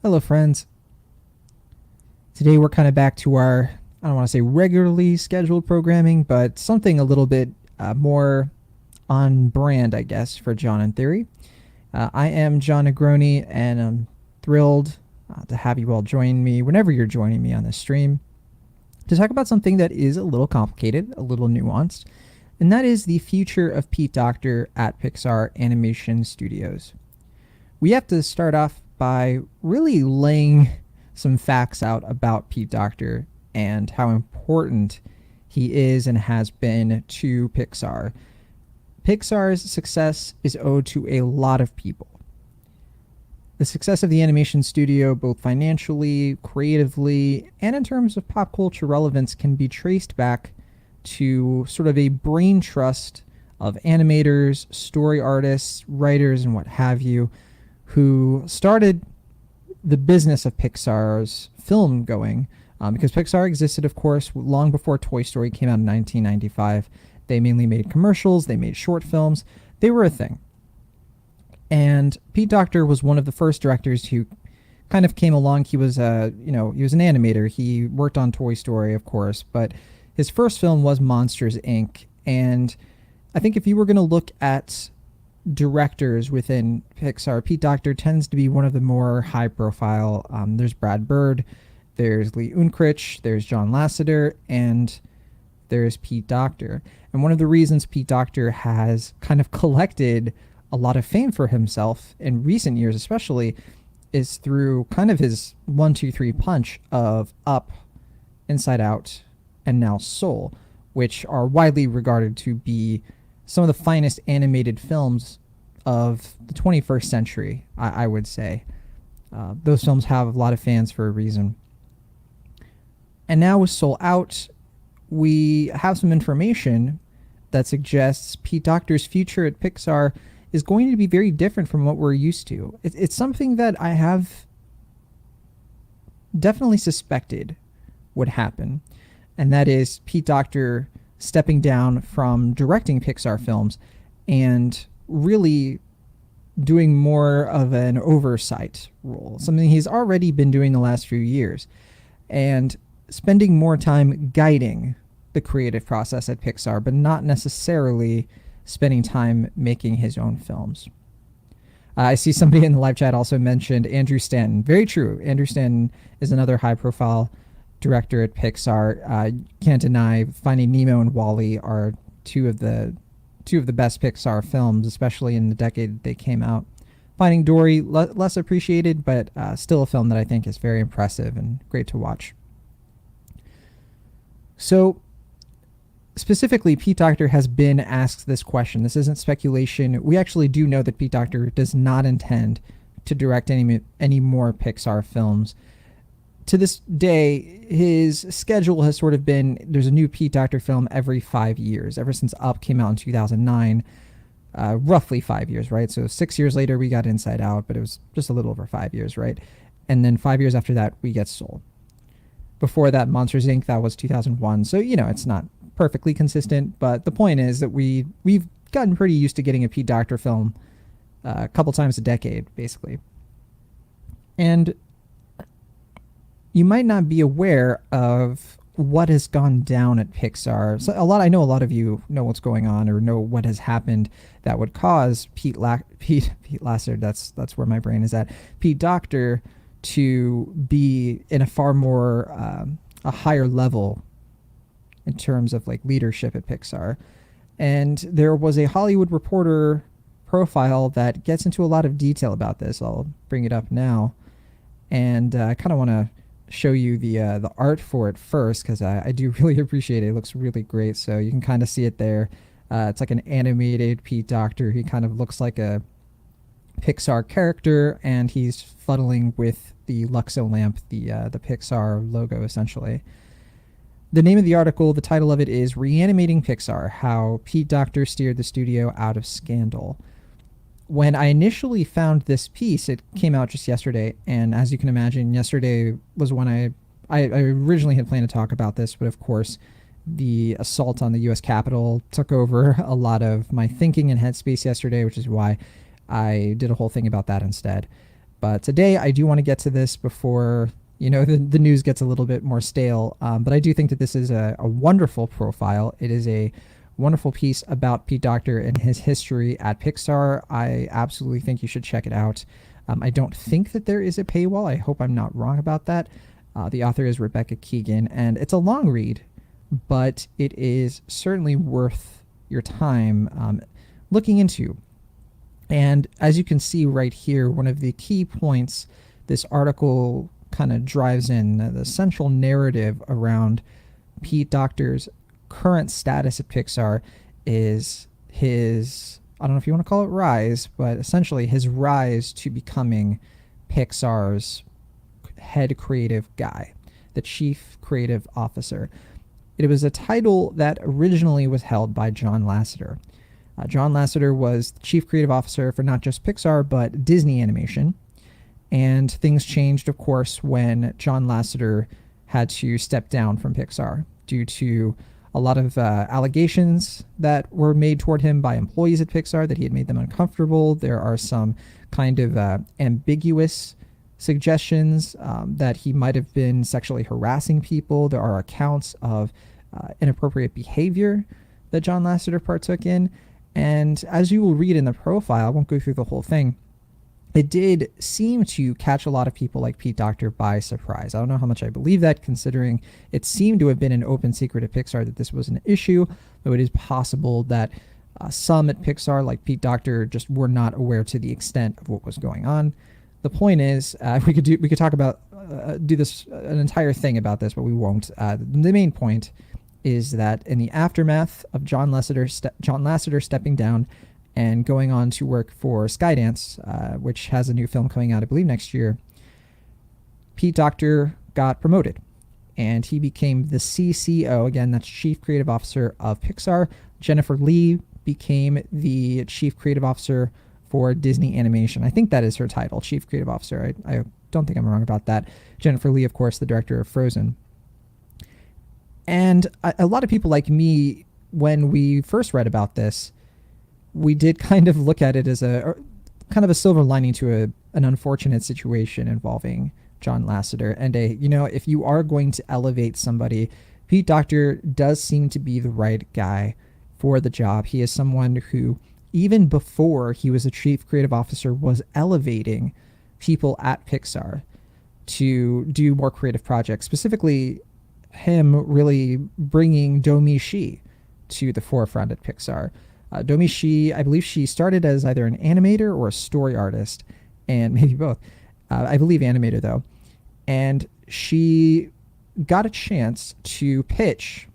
Hello, friends. Today we're kind of back to our, I don't want to say regularly scheduled programming, but something a little bit more on brand, I guess, for John in Theory. I am John Negroni, and I'm thrilled to have you all join me whenever you're joining me on this stream to talk about something that is a little complicated, a little nuanced, and that is the future of Pete Docter at Pixar Animation Studios. We have to start off by really laying some facts out about Pete Docter and how important he is and has been to Pixar. Pixar's success is owed to a lot of people. The success of the animation studio, both financially, creatively, and in terms of pop culture relevance, can be traced back to sort of a brain trust of animators, story artists, writers, and what have you, who started the business of Pixar's film going, because Pixar existed, of course, long before Toy Story came out in 1995. They mainly made commercials, they made short films, they were a thing. And Pete Docter was one of the first directors who kind of came along. He was he was an animator. He worked on Toy Story, of course, but his first film was Monsters, Inc. And I think if you were going to look at directors within Pixar, Pete Docter tends to be one of the more high profile. There's Brad Bird, there's Lee Unkrich, there's John Lasseter, and there's Pete Docter. And one of the reasons Pete Docter has kind of collected a lot of fame for himself in recent years, especially, is through kind of his 1-2-3 punch of Up, Inside Out, and now Soul, which are widely regarded to be some of the finest animated films of the 21st century, I would say. Those films have a lot of fans for a reason. And now with Soul out, we have some information that suggests Pete Docter's future at Pixar is going to be very different from what we're used to. It's something that I have definitely suspected would happen, and that is Pete Docter stepping down from directing Pixar films and really doing more of an oversight role, something he's already been doing the last few years, and spending more time guiding the creative process at Pixar, but not necessarily spending time making his own films. I see somebody in the live chat also mentioned Andrew Stanton. Very true. Andrew Stanton is another high-profile director at Pixar. Can't deny Finding Nemo and WALL-E are two of the best Pixar films, especially in the decade they came out. Finding Dory, less appreciated, but still a film that I think is very impressive and great to watch. So, specifically, Pete Docter has been asked this question. This isn't speculation. We actually do know that Pete Docter does not intend to direct any more Pixar films. To this day, his schedule has sort of been, there's a new Pete Docter film every 5 years, ever since Up came out in 2009, roughly 5 years, right? So 6 years later, we got Inside Out, but it was just a little over 5 years, right? And then 5 years after that, we get Soul. Before that, Monsters, Inc., that was 2001. So, it's not perfectly consistent, but the point is that we've gotten pretty used to getting a Pete Docter film a couple times a decade, basically. And you might not be aware of what has gone down at Pixar. So I know a lot of you know what's going on or know what has happened that would cause Pete Lasseter, that's where my brain is at, Pete Docter, to be in a far more a higher level in terms of like leadership at Pixar. And there was a Hollywood Reporter profile that gets into a lot of detail about this. I'll bring it up now, and I kind of want to show you the art for it first, because I do really appreciate it. It looks really great. So you can kind of see it there. It's like an animated Pete Docter. He kind of looks like a Pixar character, and he's fuddling with the Luxo lamp, the Pixar logo, essentially. The name of the article, the title of it is Reanimating Pixar, How Pete Docter Steered the Studio Out of Scandal. When I initially found this piece, it came out just yesterday, and as you can imagine, yesterday was when I originally had planned to talk about this, but of course the assault on the U.S. Capitol took over a lot of my thinking and headspace yesterday, which is why I did a whole thing about that instead. But today I do want to get to this before, the news gets a little bit more stale. But I do think that this is a wonderful profile. It is a wonderful piece about Pete Docter and his history at Pixar. I absolutely think you should check it out. I don't think that there is a paywall. I hope I'm not wrong about that. The author is Rebecca Keegan, and it's a long read, but it is certainly worth your time looking into. And as you can see right here, one of the key points this article kind of drives in, the central narrative around Pete Docter's current status at Pixar is his, I don't know if you want to call it rise, but essentially his rise to becoming Pixar's head creative guy, the chief creative officer. It was a title that originally was held by John Lasseter. John Lasseter was the chief creative officer for not just Pixar, but Disney Animation. And things changed, of course, when John Lasseter had to step down from Pixar due to a lot of allegations that were made toward him by employees at Pixar that he had made them uncomfortable. There are some kind of ambiguous suggestions that he might have been sexually harassing people. There are accounts of inappropriate behavior that John Lasseter partook in. And as you will read in the profile, I won't go through the whole thing, it did seem to catch a lot of people like Pete Docter by surprise. I don't know how much I believe that, considering it seemed to have been an open secret at Pixar that this was an issue, though it is possible that some at Pixar, like Pete Docter, just were not aware to the extent of what was going on. The point is, we could talk about do this an entire thing about this, but we won't. The main point is that in the aftermath of John Lasseter stepping down and going on to work for Skydance, which has a new film coming out, I believe, next year, Pete Docter got promoted, and he became the CCO, again, that's Chief Creative Officer of Pixar. Jennifer Lee became the Chief Creative Officer for Disney Animation. I think that is her title, Chief Creative Officer. I don't think I'm wrong about that. Jennifer Lee, of course, the director of Frozen. And a lot of people like me, when we first read about this, we did kind of look at it as a kind of a silver lining to an unfortunate situation involving John Lasseter. And if you are going to elevate somebody, Pete Docter does seem to be the right guy for the job. He is someone who, even before he was a chief creative officer, was elevating people at Pixar to do more creative projects, specifically him really bringing Domi Shi to the forefront at Pixar. Domi Shi, I believe she started as either an animator or a story artist, and maybe both. I believe animator, though. And she got a chance to pitch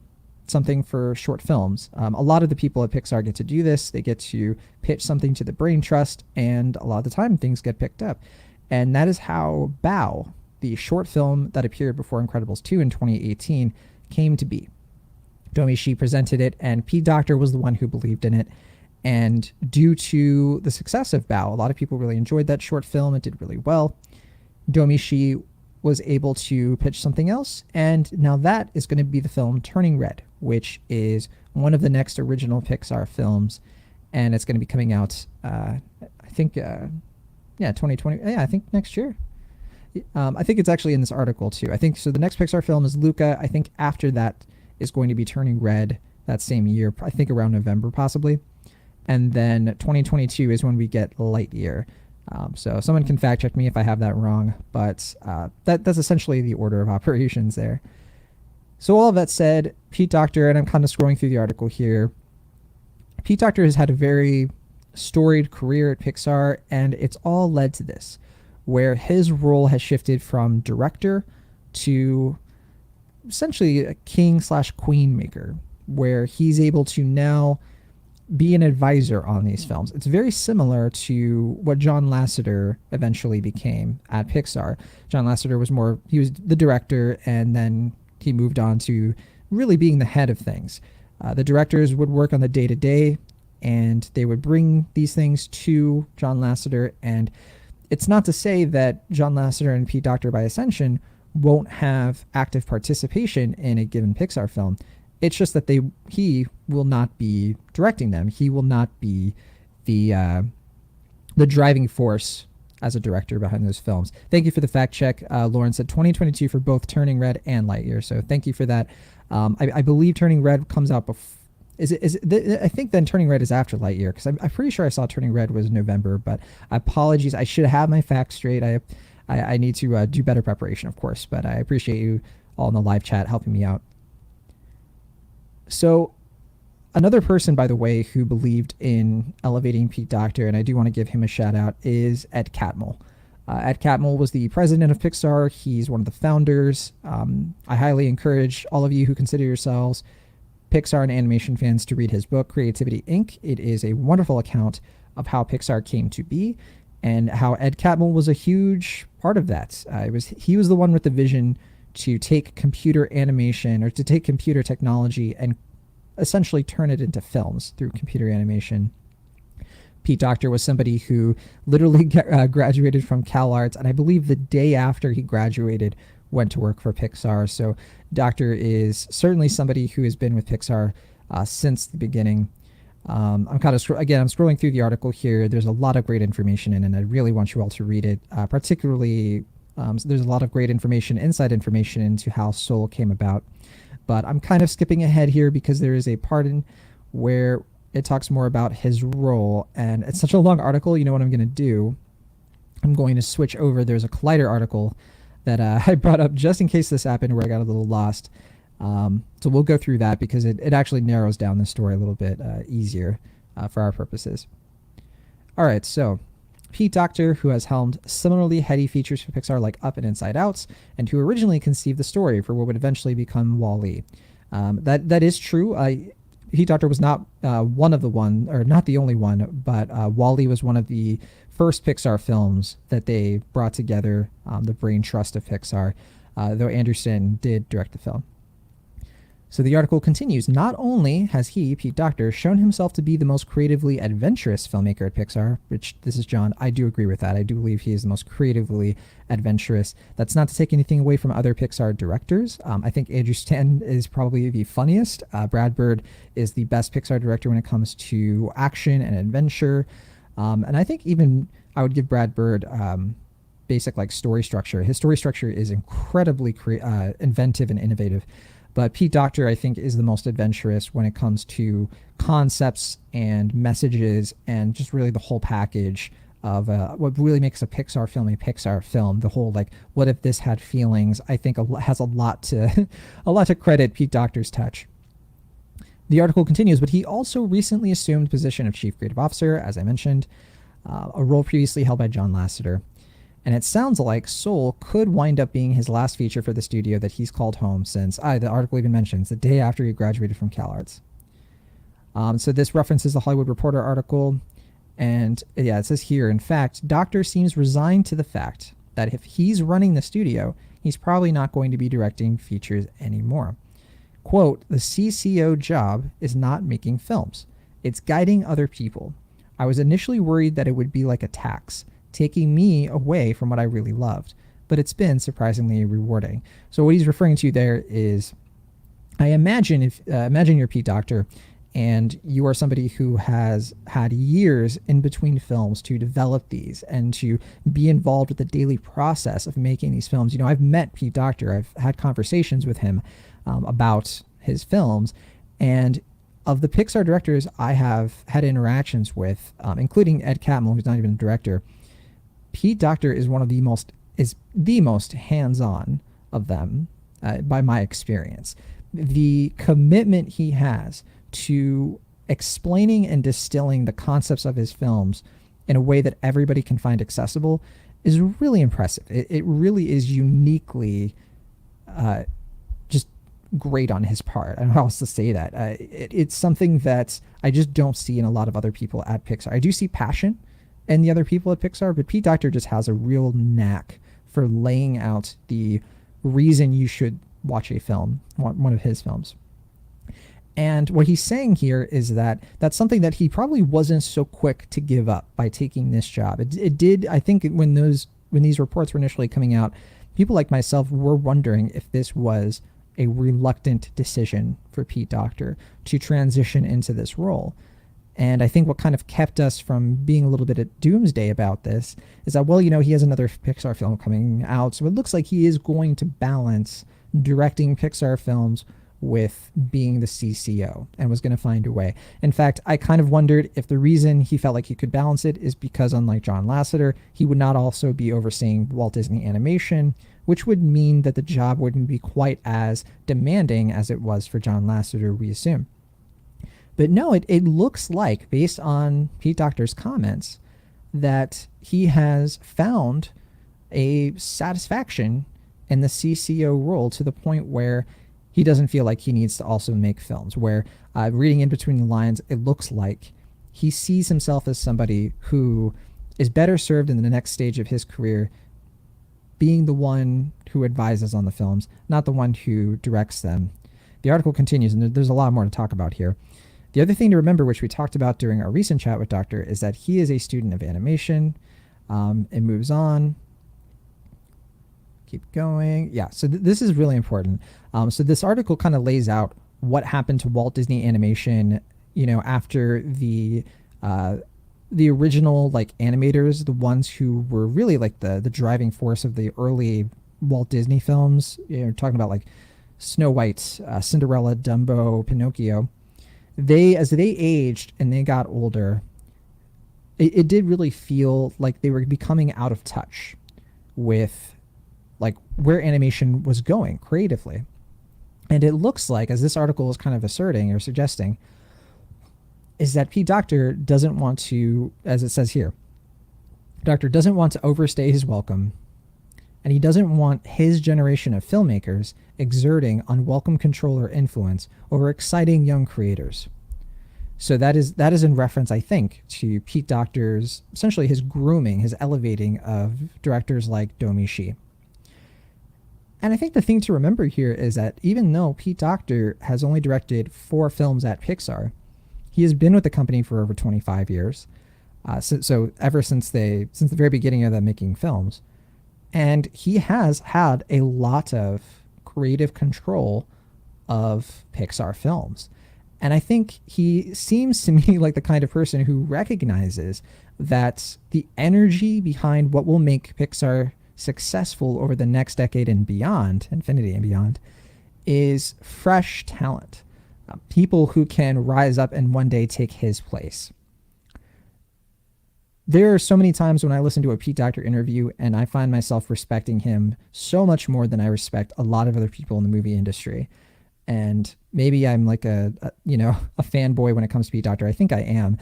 something for short films. A lot of the people at Pixar get to do this. They get to pitch something to the Brain Trust, and a lot of the time things get picked up. And that is how Bao, the short film that appeared before Incredibles 2 in 2018, came to be. Domi Shi presented it, and Pete Docter was the one who believed in it. And due to the success of Bao, a lot of people really enjoyed that short film. It did really well. Domi Shi was able to pitch something else, and now that is going to be the film Turning Red, which is one of the next original Pixar films, and it's going to be coming out, I think, 2020. Yeah, I think next year. I think it's actually in this article too. I think so. The next Pixar film is Luca. I think after that is going to be Turning Red that same year. I think around November possibly, and then 2022 is when we get Lightyear. So someone can fact check me if I have that wrong, but that's essentially the order of operations there. So all of that said, Pete Docter, and I'm kind of scrolling through the article here, Pete Docter has had a very storied career at Pixar, and it's all led to this, where his role has shifted from director to essentially a king/queen maker, where he's able to now be an advisor on these films. It's very similar to what John Lasseter eventually became at Pixar. John Lasseter he was the director, and then he moved on to really being the head of things. The directors would work on the day-to-day, and they would bring these things to John Lasseter. And it's not to say that John Lasseter and Pete Docter by ascension won't have active participation in a given Pixar film. It's just that he will not be directing them. He will not be the driving force as a director behind those films. Thank you for the fact check. Lauren said 2022 for both Turning Red and Lightyear. So thank you for that. I believe Turning Red comes out before. I think then Turning Red is after Lightyear, because I'm pretty sure I saw Turning Red was November, but apologies. I should have my facts straight. I need to do better preparation, of course, but I appreciate you all in the live chat helping me out. So another person, by the way, who believed in elevating Pete Docter, and I do want to give him a shout out, is Ed Catmull. Ed Catmull was the president of Pixar. He's one of the founders. I highly encourage all of you who consider yourselves Pixar and animation fans to read his book, Creativity Inc. It is a wonderful account of how Pixar came to be and how Ed Catmull was a huge part of that. He was the one with the vision to take computer animation, or to take computer technology and essentially turn it into films through computer animation. Pete Docter was somebody who literally graduated from CalArts, and I believe the day after he graduated went to work for Pixar. So Docter is certainly somebody who has been with Pixar since the beginning. I'm kind of I'm scrolling through the article here. There's a lot of great information in it, and I really want you all to read it. Particularly, there's a lot of great information, inside information into how Soul came about. But I'm kind of skipping ahead here because there is a part in where it talks more about his role, and it's such a long article. You know what I'm going to do? I'm going to switch over. There's a Collider article that I brought up just in case this happened where I got a little lost. So we'll go through that because it actually narrows down the story a little bit easier for our purposes. All right, so Pete Docter, who has helmed similarly heady features for Pixar like Up and Inside Out, and who originally conceived the story for what would eventually become WALL-E. That is true. Pete Docter was not not the only one, but WALL-E was one of the first Pixar films that they brought together, the brain trust of Pixar, though Anderson did direct the film. So the article continues, not only has he, Pete Docter, shown himself to be the most creatively adventurous filmmaker at Pixar, which, this is John, I do agree with that. I do believe he is the most creatively adventurous. That's not to take anything away from other Pixar directors. I think Andrew Stanton is probably the funniest. Brad Bird is the best Pixar director when it comes to action and adventure. And I think even I would give Brad Bird basic like story structure. His story structure is incredibly inventive and innovative. But Pete Docter, I think, is the most adventurous when it comes to concepts and messages and just really the whole package of what really makes a Pixar film a Pixar film. The whole, like, what if this had feelings, I think has a lot to credit Pete Docter's touch. The article continues, but he also recently assumed the position of Chief Creative Officer, as I mentioned, a role previously held by John Lasseter. And it sounds like Soul could wind up being his last feature for the studio that he's called home since, the article even mentions, the day after he graduated from CalArts. So this references the Hollywood Reporter article. And yeah, it says here, in fact, Docter seems resigned to the fact that if he's running the studio, he's probably not going to be directing features anymore. Quote, the CCO job is not making films. It's guiding other people. I was initially worried that it would be like a tax, taking me away from what I really loved, but it's been surprisingly rewarding. So what he's referring to there is, I imagine imagine you're Pete Docter and you are somebody who has had years in between films to develop these and to be involved with the daily process of making these films. You know, I've met Pete Docter. I've had conversations with him about his films, and of the Pixar directors I have had interactions with, including Ed Catmull, who's not even a director, Pete Docter is the most hands-on of them, by my experience. The commitment he has to explaining and distilling the concepts of his films in a way that everybody can find accessible is really impressive. It really is uniquely just great on his part. I don't know how else to say that. It's something that I just don't see in a lot of other people at Pixar. I do see passion and the other people at Pixar, but Pete Docter just has a real knack for laying out the reason you should watch a film, one of his films. And what he's saying here is that that's something that he probably wasn't so quick to give up by taking this job. It did, I think, when these reports were initially coming out, people like myself were wondering if this was a reluctant decision for Pete Docter to transition into this role. And I think what kind of kept us from being a little bit at doomsday about this is that, well, he has another Pixar film coming out. So it looks like he is going to balance directing Pixar films with being the CCO and was going to find a way. In fact, I kind of wondered if the reason he felt like he could balance it is because, unlike John Lasseter, he would not also be overseeing Walt Disney Animation, which would mean that the job wouldn't be quite as demanding as it was for John Lasseter, we assume. But no, it looks like, based on Pete Docter's comments, that he has found a satisfaction in the CCO role to the point where he doesn't feel like he needs to also make films. Where, reading in between the lines, it looks like he sees himself as somebody who is better served in the next stage of his career being the one who advises on the films, not the one who directs them. The article continues, and there's a lot more to talk about here. The other thing to remember, which we talked about during our recent chat with Docter, is that he is a student of animation. It moves on. Keep going. Yeah, so this is really important. So this article kind of lays out what happened to Walt Disney Animation, after the original animators, the ones who were really the driving force of the early Walt Disney films. Talking about Snow White, Cinderella, Dumbo, Pinocchio. As they aged and they got older, it did really feel like they were becoming out of touch with where animation was going creatively. And it looks like, as this article is kind of asserting or suggesting, is that Pete Docter doesn't want to, as it says here, Docter doesn't want to overstay his welcome, and he doesn't want his generation of filmmakers exerting unwelcome control or influence over exciting young creators. So that is in reference, I think, to Pete Docter's, essentially his grooming, his elevating of directors like Domi Shi. And I think the thing to remember here is that even though Pete Docter has only directed 4 films at Pixar, he has been with the company for over 25 years. So ever since the very beginning of them making films. And he has had a lot of creative control of Pixar films. And I think he seems to me like the kind of person who recognizes that the energy behind what will make Pixar successful over the next decade and beyond, infinity and beyond, is fresh talent. People who can rise up and one day take his place. There are so many times when I listen to a Pete Docter interview and I find myself respecting him so much more than I respect a lot of other people in the movie industry. And maybe I'm like a fanboy when it comes to Pete Docter. I think I am.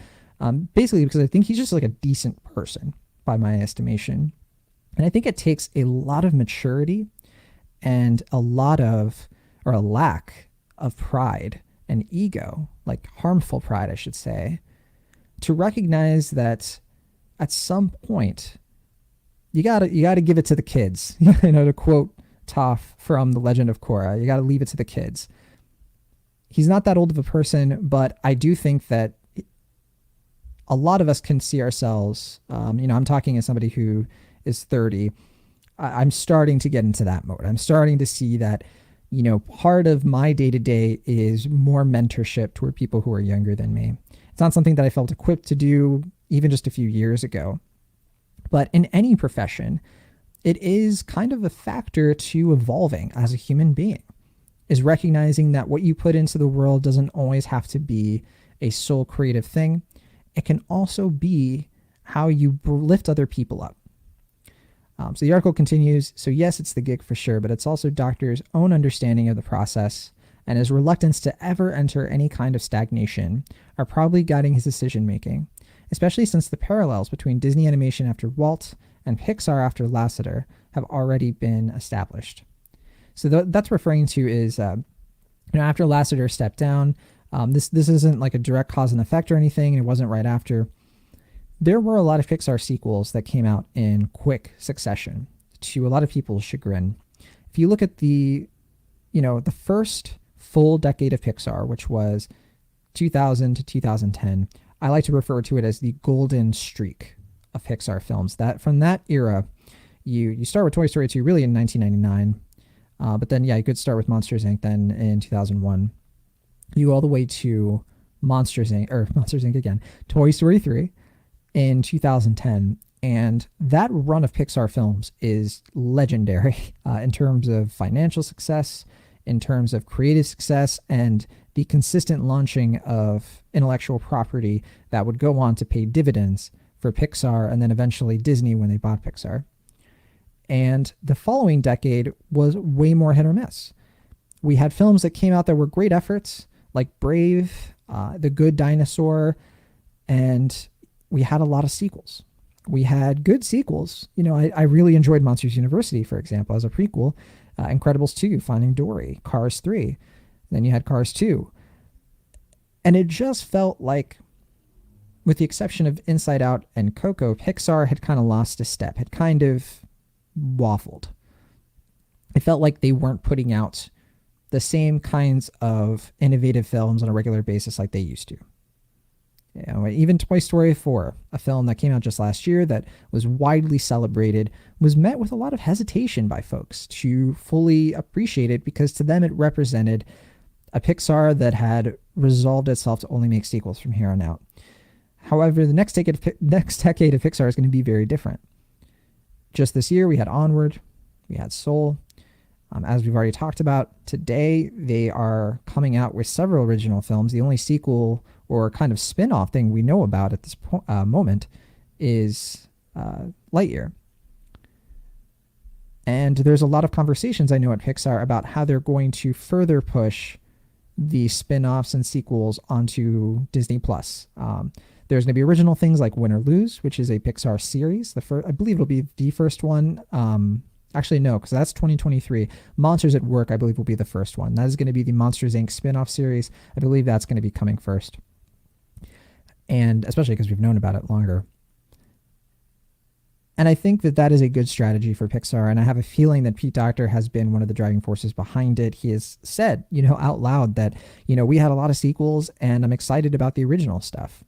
Basically because I think he's just a decent person by my estimation. And I think it takes a lot of maturity and a lack of pride and ego, harmful pride, I should say, to recognize that at some point you gotta give it to the kids. To quote Toph from The Legend of Korra, you gotta leave it to the kids. He's not that old of a person, but I do think that a lot of us can see ourselves. I'm talking as somebody who is 30. I'm starting to get into that mode. I'm starting to see that, part of my day-to-day is more mentorship toward people who are younger than me. It's not something that I felt equipped to do even just a few years ago. But in any profession, it is kind of a factor to evolving as a human being, is recognizing that what you put into the world doesn't always have to be a sole creative thing. It can also be how you lift other people up. So the article continues. So yes, it's the gig for sure, but it's also Docter's own understanding of the process and his reluctance to ever enter any kind of stagnation are probably guiding his decision making, especially since the parallels between Disney animation after Walt and Pixar after Lasseter have already been established. So that's referring to is, after Lasseter stepped down, this isn't like a direct cause and effect or anything. It wasn't right after. There were a lot of Pixar sequels that came out in quick succession, to a lot of people's chagrin. If you look at the first full decade of Pixar, which was 2000 to 2010, I like to refer to it as the golden streak of Pixar films. That from that era, you start with Toy Story 2 really in 1999, but then you could start with Monsters Inc. then in 2001. You go all the way to Monsters Inc. again, Toy Story 3 in 2010. And that run of Pixar films is legendary in terms of financial success, in terms of creative success, and the consistent launching of intellectual property that would go on to pay dividends for Pixar and then eventually Disney when they bought Pixar. And the following decade was way more hit or miss. We had films that came out that were great efforts, like Brave, The Good Dinosaur, and we had a lot of sequels. We had good sequels. I really enjoyed Monsters University, for example, as a prequel. Incredibles 2, Finding Dory, Cars 3. Then you had Cars 2. And it just felt like, with the exception of Inside Out and Coco, Pixar had kind of lost a step, had kind of waffled. It felt like they weren't putting out the same kinds of innovative films on a regular basis like they used to. Even Toy Story 4, a film that came out just last year that was widely celebrated, was met with a lot of hesitation by folks to fully appreciate it because to them it represented a Pixar that had resolved itself to only make sequels from here on out. However, the next decade of Pixar is going to be very different. Just this year, we had Onward, we had Soul. As we've already talked about, today they are coming out with several original films. The only sequel or kind of spin-off thing we know about at this moment is Lightyear. And there's a lot of conversations I know at Pixar about how they're going to further push the spin-offs and sequels onto Disney+. There's going to be original things like Win or Lose, which is a Pixar series. I believe it'll be the first one. Actually, no, because that's 2023. Monsters at Work, I believe, will be the first one. That is going to be the Monsters, Inc. spin-off series. I believe that's going to be coming first. And especially because we've known about it longer. And I think that is a good strategy for Pixar. And I have a feeling that Pete Docter has been one of the driving forces behind it. He has said, out loud that, we had a lot of sequels and I'm excited about the original stuff.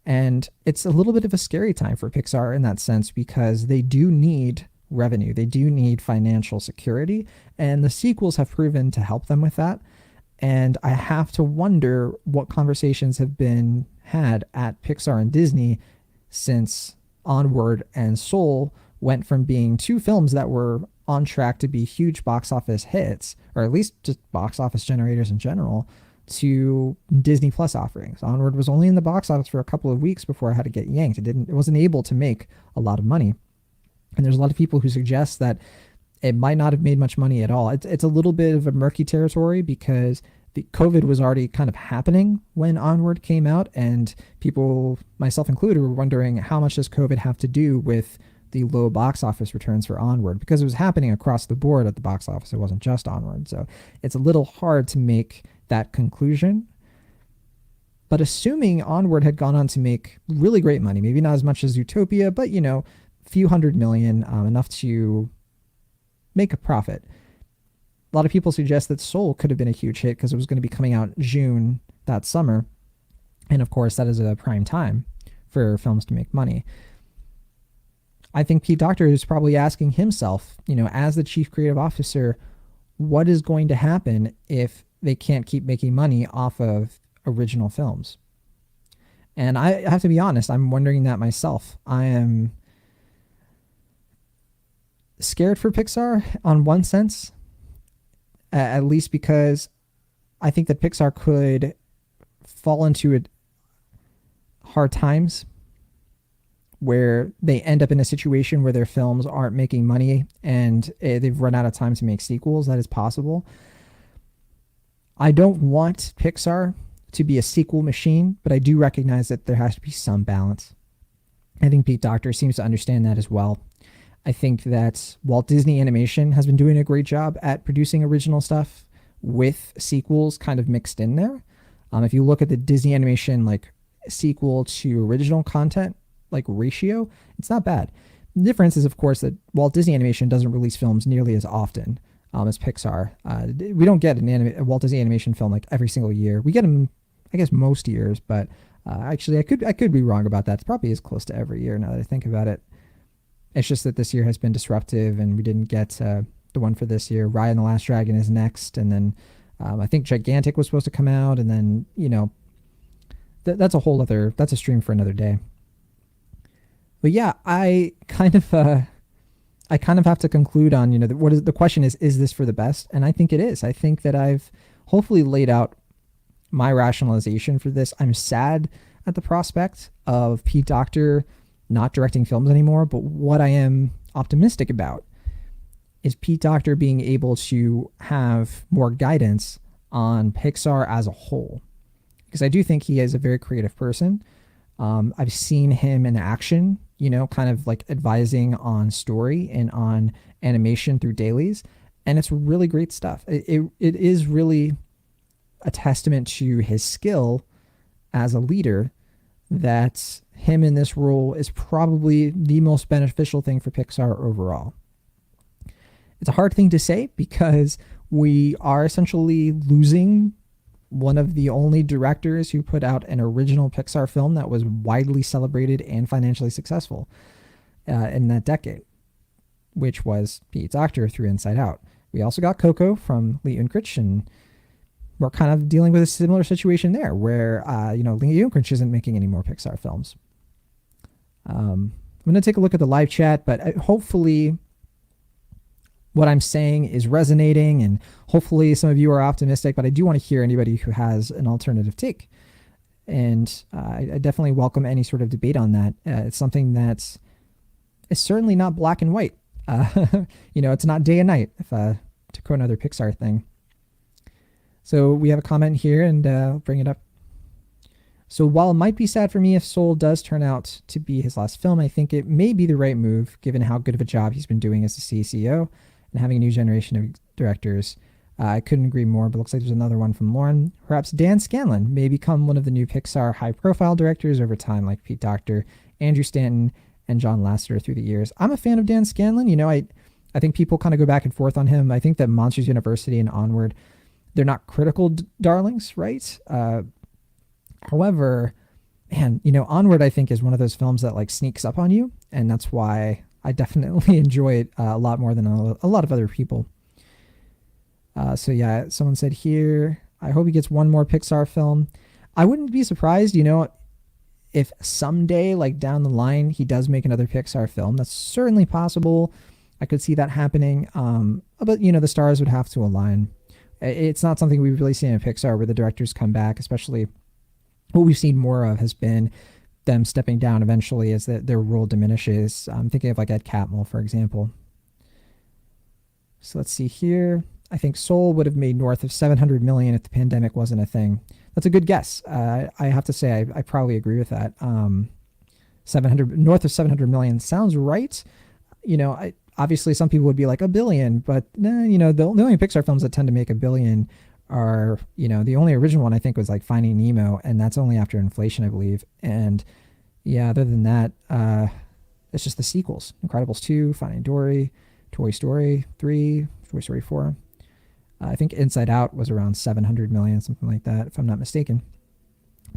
And it's a little bit of a scary time for Pixar in that sense because they do need revenue. They do need financial security, and the sequels have proven to help them with that. And I have to wonder what conversations have been had at Pixar and Disney since Onward and Soul went from being two films that were on track to be huge box office hits, or at least just box office generators in general, to Disney Plus offerings. Onward was only in the box office for a couple of weeks before it had to get yanked. It wasn't able to make a lot of money. And there's a lot of people who suggest that it might not have made much money at all. It's a little bit of a murky territory because the COVID was already kind of happening when Onward came out, and people, myself included, were wondering how much does COVID have to do with the low box office returns for Onward, because it was happening across the board at the box office. It wasn't just Onward. So it's a little hard to make that conclusion. But assuming Onward had gone on to make really great money, maybe not as much as Zootopia, but few $100 million, enough to make a profit. A lot of people suggest that Soul could have been a huge hit because it was going to be coming out June that summer. And of course, that is a prime time for films to make money. I think Pete Docter is probably asking himself, as the chief creative officer, what is going to happen if they can't keep making money off of original films? And I have to be honest, I'm wondering that myself. I am scared for Pixar on one sense, at least because I think that Pixar could fall into hard times where they end up in a situation where their films aren't making money and they've run out of time to make sequels. That is possible. I don't want Pixar to be a sequel machine, but I do recognize that there has to be some balance. I think Pete Docter seems to understand that as well. I think that Walt Disney Animation has been doing a great job at producing original stuff with sequels kind of mixed in there. If you look at the Disney Animation sequel to original content ratio, it's not bad. The difference is, of course, that Walt Disney Animation doesn't release films nearly as often as Pixar. We don't get a Walt Disney Animation film every single year. We get them, I guess, most years, but actually, I could be wrong about that. It's probably as close to every year now that I think about it. It's just that this year has been disruptive and we didn't get the one for this year. Raya and the Last Dragon is next. And then I think Gigantic was supposed to come out. And then, that's a stream for another day. But yeah, I kind of have to conclude on, what is the question is this for the best? And I think it is. I think that I've hopefully laid out my rationalization for this. I'm sad at the prospect of Pete Docter not directing films anymore, but what I am optimistic about is Pete Docter being able to have more guidance on Pixar as a whole. Because I do think he is a very creative person. I've seen him in action, kind of like advising on story and on animation through dailies. And it's really great stuff. It is really a testament to his skill as a leader that him in this role is probably the most beneficial thing for Pixar overall. It's a hard thing to say because we are essentially losing one of the only directors who put out an original Pixar film that was widely celebrated and financially successful in that decade, which was Pete Docter through Inside Out. We also got Coco from Lee Unkrich, and we're kind of dealing with a similar situation there where, Lee Unkrich isn't making any more Pixar films. I'm going to take a look at the live chat, but hopefully what I'm saying is resonating, and hopefully some of you are optimistic, but I do want to hear anybody who has an alternative take. And I definitely welcome any sort of debate on that. It's something that's certainly not black and white. It's not day and night, to quote another Pixar thing. So we have a comment here, and I'll bring it up. So while it might be sad for me if Soul does turn out to be his last film, I think it may be the right move given how good of a job he's been doing as a CCO and having a new generation of directors. I couldn't agree more, but looks like there's another one from Lauren. Perhaps Dan Scanlon may become one of the new Pixar high-profile directors over time, like Pete Docter, Andrew Stanton, and John Lasseter through the years. I'm a fan of Dan Scanlon. I think people kind of go back and forth on him. I think that Monsters University and Onward, they're not critical darlings, right? However, man, Onward I think is one of those films that like sneaks up on you, and that's why I definitely enjoy it a lot more than a lot of other people. So yeah, someone said here, I hope he gets one more Pixar film. I wouldn't be surprised, if someday, like down the line, he does make another Pixar film. That's certainly possible. I could see that happening. But the stars would have to align. It's not something we've really seen in Pixar where the directors come back, especially what we've seen more of has been them stepping down eventually as their role diminishes. I'm thinking of like Ed Catmull, for example. So let's see here. I think Soul would have made north of 700 million if the pandemic wasn't a thing. That's a good guess. I have to say I probably agree with that. 700 north of 700 million sounds right. Obviously some people would be like a billion, but the only Pixar films that tend to make a billion are, the only original one I think was like Finding Nemo, and that's only after inflation, I believe. And yeah, other than that, it's just the sequels: Incredibles 2, Finding Dory, Toy Story 3, Toy Story 4. I think Inside Out was around 700 million, something like that, if I'm not mistaken.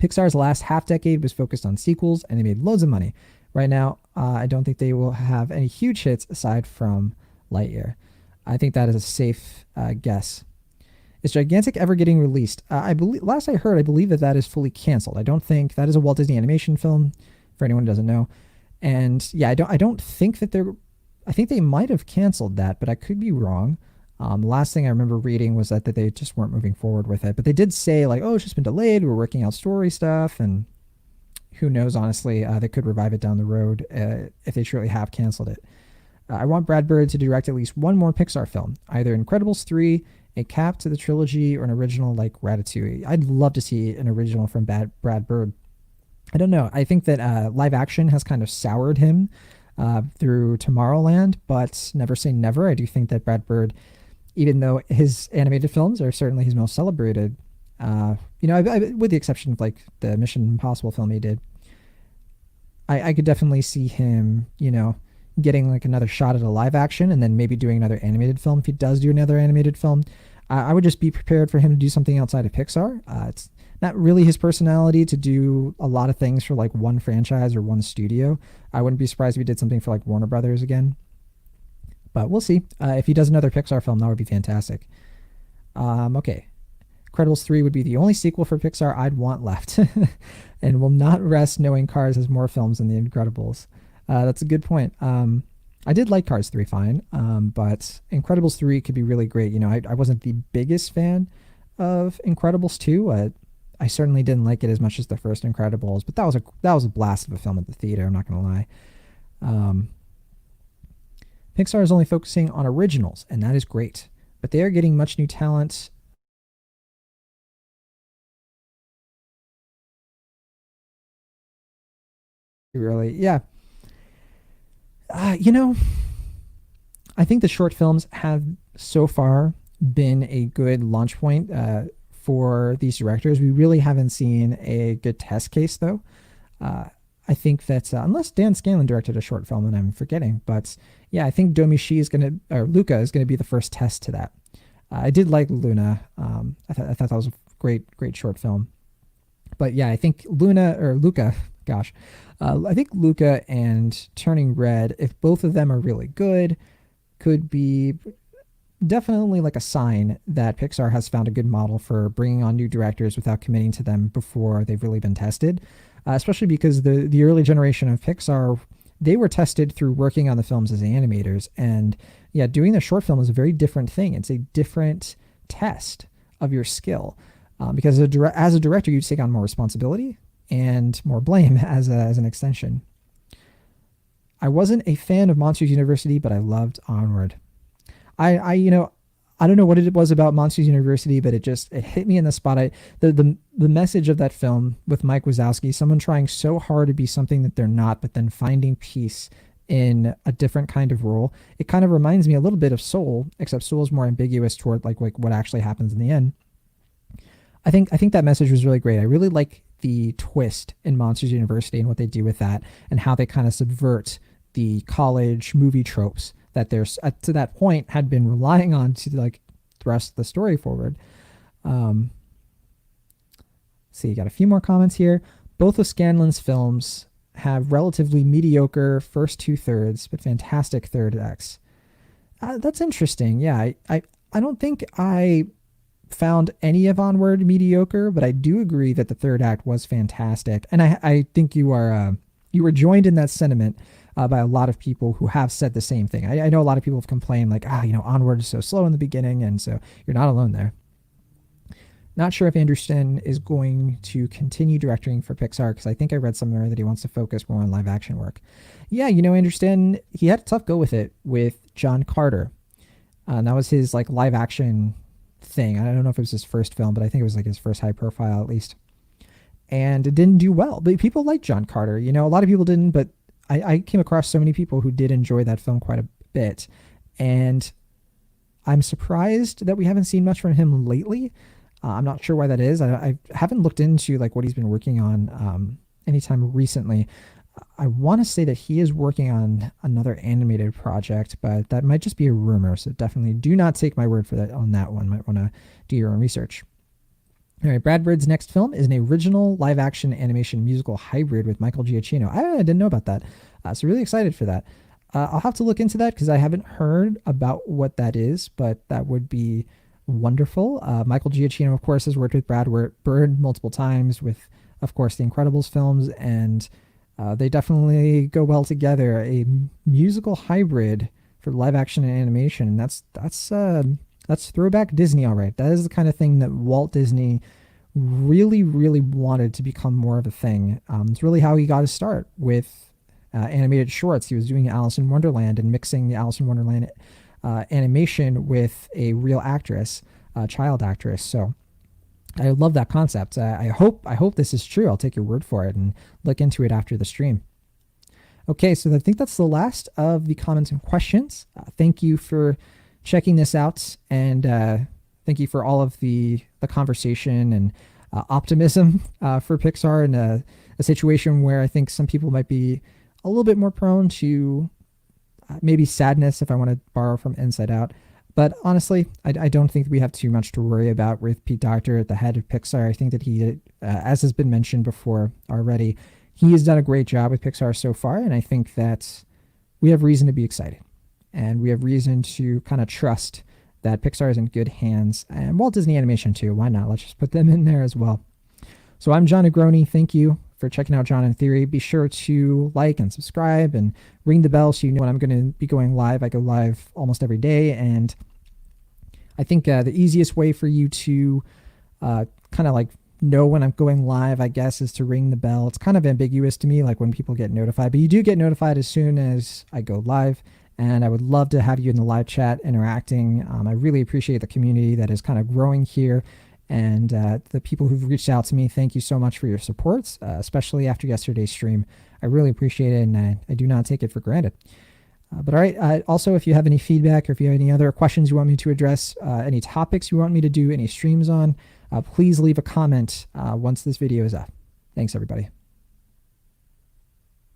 Pixar's last half decade was focused on sequels, and they made loads of money. Right now, I don't think they will have any huge hits aside from Lightyear. I think that is a safe guess. Is Gigantic ever getting released? I believe last I heard, I believe that is fully canceled. I don't think that is a Walt Disney animation film, for anyone who doesn't know. And yeah, I don't think that I think they might have canceled that, but I could be wrong. The last thing I remember reading was that they just weren't moving forward with it. But they did say like, oh, it's just been delayed. We're working out story stuff, and who knows? Honestly, they could revive it down the road if they truly have canceled it. I want Brad Bird to direct at least one more Pixar film, either Incredibles 3, a cap to the trilogy, or an original like Ratatouille. I'd love to see an original from Brad Bird. I don't know. I think that live action has kind of soured him through Tomorrowland, but never say never. I do think that Brad Bird, even though his animated films are certainly his most celebrated, with the exception of like the Mission Impossible film he did, I could definitely see him, getting like another shot at a live action and then maybe doing another animated film. If he does do another animated film, I would just be prepared for him to do something outside of Pixar. It's not really his personality to do a lot of things for like one franchise or one studio. I wouldn't be surprised if he did something for like Warner Brothers again, but we'll see. If he does another Pixar film, that would be fantastic. Okay. Incredibles 3 would be the only sequel for Pixar I'd want left, and will not rest knowing Cars has more films than The Incredibles. That's a good point. I did like Cars 3 fine, but Incredibles 3 could be really great. I wasn't the biggest fan of Incredibles 2. I certainly didn't like it as much as the first Incredibles, but that was a blast of a film at the theater. I'm not gonna lie. Um, Pixar is only focusing on originals, and that is great. But they are getting much new talent. Really, yeah. Uh, you know, I think the short films have so far been a good launch point for these directors. We really haven't seen a good test case, though. Uh, I think that unless Dan Scanlon directed a short film and I'm forgetting, but yeah, I think Domishi is gonna or Luca is gonna be the first test to that. I did like Luna. I thought that was a great short film. But yeah, I think Luna or Luca, gosh, I think Luca and Turning Red, if both of them are really good, could be definitely like a sign that Pixar has found a good model for bringing on new directors without committing to them before they've really been tested. Especially because the early generation of Pixar, they were tested through working on the films as animators, and yeah, doing the short film is a very different thing. It's a different test of your skill, because as a director, you take on more responsibility and more blame as an extension. I wasn't a fan of Monsters University, but I loved Onward. I don't know what it was about Monsters University, but it hit me in the spot. The message of that film with Mike Wazowski, someone trying so hard to be something that they're not, but then finding peace in a different kind of role. It kind of reminds me a little bit of Soul, except Soul is more ambiguous toward like what actually happens in the end. I think that message was really great. I really like the twist in Monsters University and what they do with that, and how they kind of subvert the college movie tropes that there's to that point had been relying on to like thrust the story forward. Um, see, you got a few more comments here. Both of Scanlon's films have relatively mediocre first two thirds, but fantastic third acts. That's interesting. Yeah, I don't think I found any of Onward mediocre, but I do agree that the third act was fantastic, and I think you were joined in that sentiment by a lot of people who have said the same thing. I know a lot of people have complained like, Onward is so slow in the beginning, and so you're not alone there. Not sure if Anderson is going to continue directing for Pixar, because I think I read somewhere that he wants to focus more on live action work. Yeah, Anderson, he had a tough go with it with John Carter. And that was his like live action thing. I don't know if it was his first film, but I think it was like his first high profile at least. And it didn't do well. But people liked John Carter. A lot of people didn't, but I came across so many people who did enjoy that film quite a bit. And I'm surprised that we haven't seen much from him lately. I'm not sure why that is. I haven't looked into like what he's been working on anytime recently. I want to say that he is working on another animated project, but that might just be a rumor. So definitely do not take my word for that on that one. Might want to do your own research. All right, Brad Bird's next film is an original live-action animation musical hybrid with Michael Giacchino. I didn't know about that, so really excited for that. I'll have to look into that because I haven't heard about what that is, but that would be wonderful. Michael Giacchino, of course, has worked with Brad Bird multiple times with, of course, the Incredibles films, and they definitely go well together. A musical hybrid for live-action and animation, and that's throwback Disney, all right. That is the kind of thing that Walt Disney really, really wanted to become more of a thing. It's really how he got his start with animated shorts. He was doing Alice in Wonderland and mixing the Alice in Wonderland animation with a real actress, child actress. So I love that concept. I hope this is true. I'll take your word for it and look into it after the stream. Okay, so I think that's the last of the comments and questions. Thank you for checking this out, and thank you for all of the conversation and optimism for Pixar in a situation where I think some people might be a little bit more prone to maybe sadness, if I want to borrow from Inside Out. But honestly, I don't think we have too much to worry about with Pete Docter at the head of Pixar. I think that he, as has been mentioned before already, he has done a great job with Pixar so far, and I think that we have reason to be excited. And we have reason to kind of trust that Pixar is in good hands, and Walt Disney Animation too. Why not? Let's just put them in there as well. So I'm John Negroni. Thank you for checking out John in Theory. Be sure to like and subscribe and ring the bell so you know when I'm going to be going live. I go live almost every day, and I think the easiest way for you to kind of like know when I'm going live, I guess, is to ring the bell. It's kind of ambiguous to me, like when people get notified, but you do get notified as soon as I go live. And I would love to have you in the live chat interacting. I really appreciate the community that is kind of growing here. And the people who've reached out to me, thank you so much for your support, especially after yesterday's stream. I really appreciate it, and I do not take it for granted. But all right, also, if you have any feedback or if you have any other questions you want me to address, any topics you want me to do any streams on, please leave a comment once this video is up. Thanks, everybody.